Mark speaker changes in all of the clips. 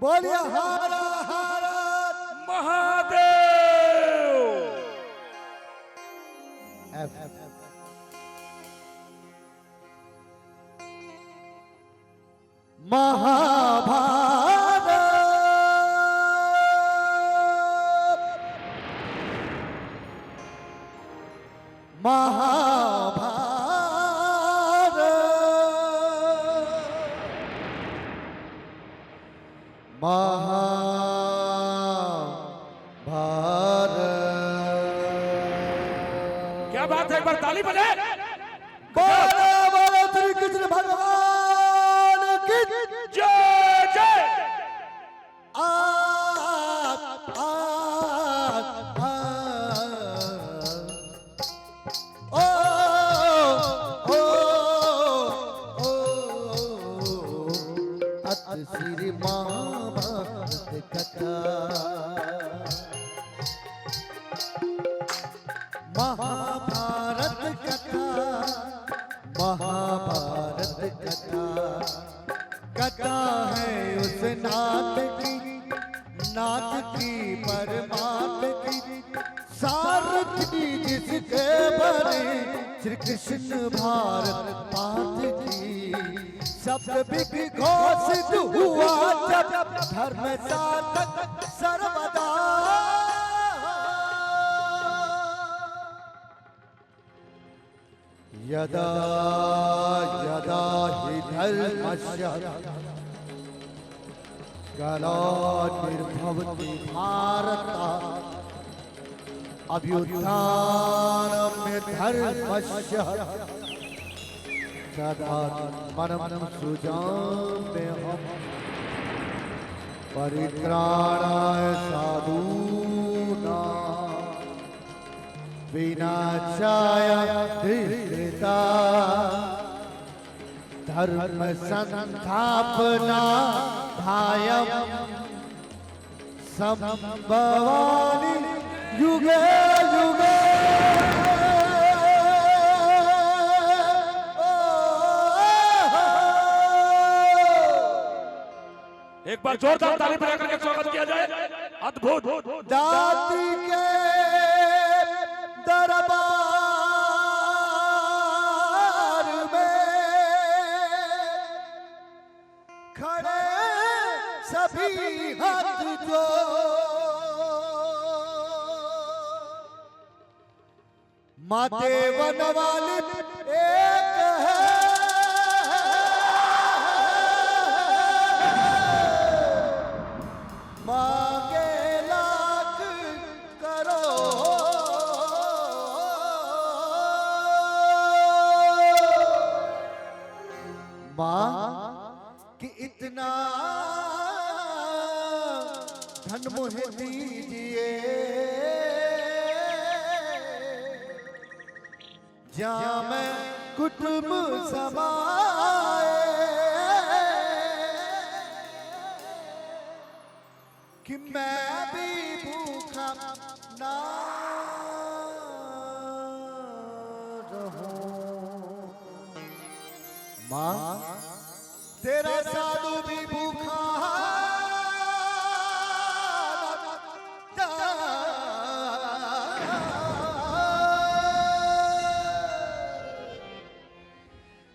Speaker 1: बोलिए हर हर
Speaker 2: महादेव।
Speaker 1: महाभारत महाभारत महाभारत।
Speaker 2: क्या बात है, एक बार ताली बजे।
Speaker 1: बोलो बोलो श्री कृष्ण भगवान की
Speaker 2: जय जय।
Speaker 1: आ ओ ओ ओ अत श्री महाभारत कथा महाभारत कथा महाभारत कथा कथा है उस नाथ की परमात्म की सारथी जिसके बने श्री कृष्ण भारत पाठ की शब्द घोषित हुआ जब धर्म साधक सर्वदा यदा यदा हि धर्मस्य ग्लानिर्भवति भारत अभ्युत्थानं धर्मस्य तदात्मनं सृजाम्यहम् परित्राणाय साधूनां विनाशाय धृता धर्म संस्थापना धायम संभवानि युगे युगे।
Speaker 2: एक बार जोरदार ताली बजा करके स्वागत किया जाए। अद्भुत।
Speaker 1: जाति के दरबार में खड़े सभी हाथ जोड़ माते बनवाली एक है मांगे लाख करो मां कि इतना धन मुझे दीजिए जहाँ मैं कुटुंब समाए कि मैं भी भूखा ना रहूं। माँ तेरा साधु भी भूखा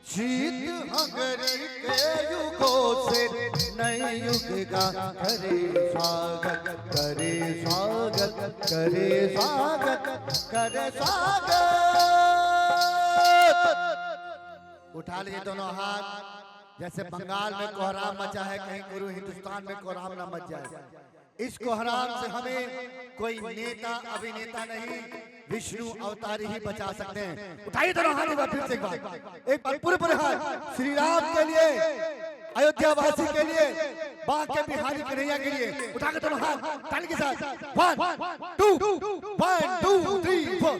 Speaker 1: शीत हंगरी के युगों से नए युग का करे स्वागत करे स्वागत करे स्वागत करे स्वागत। उठा लीजिए दोनों हाथ जैसे बंगाल में कोहराम मचा है, कहीं गुरु हिंदुस्तान में कोहराम ना मच जाए। इस कोहराम से हमें कोई नेता अभिनेता नहीं, विष्णु अवतारी ही बचा सकते हैं। उठाइए दोनों हाथ एक बार फिर से एक बार पूरे हाथ श्री राम के लिए, अयोध्या वासी के लिए, बाग के बिहारी कन्हैया के लिए उठा के दोनों हाथ ताली के साथ 1 2 3 4।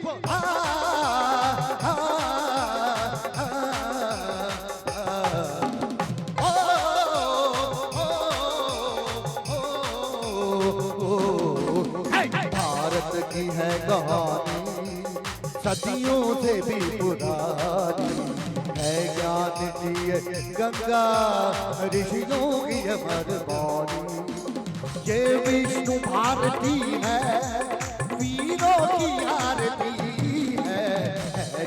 Speaker 1: भारत की है कहानी सदियों से भी पुरानी है, ज्ञान दिए गंगा ऋषियों की अमर वाणी। ये विष्णु भारती है, वीरों की आरती है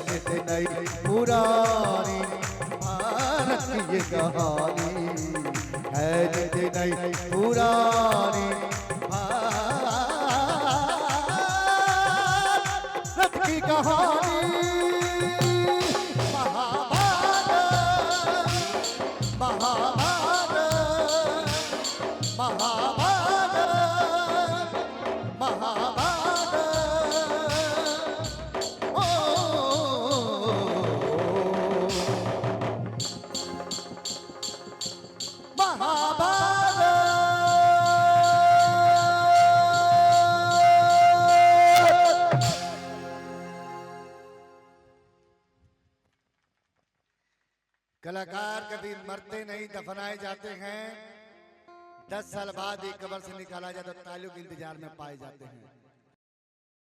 Speaker 1: नित नई पुरानी भारत की ये कहानी है, नित नई पुरानी भारत की कहानी। महाभारत महाभारत महाभारत महाभारत ओ महाभारत। कलाकार कभी मरते नहीं, दफनाए जाते हैं। 10 साल बाद एक कब्र से निकाला जाता, तालियों के इंतजार में पाए जाते हैं।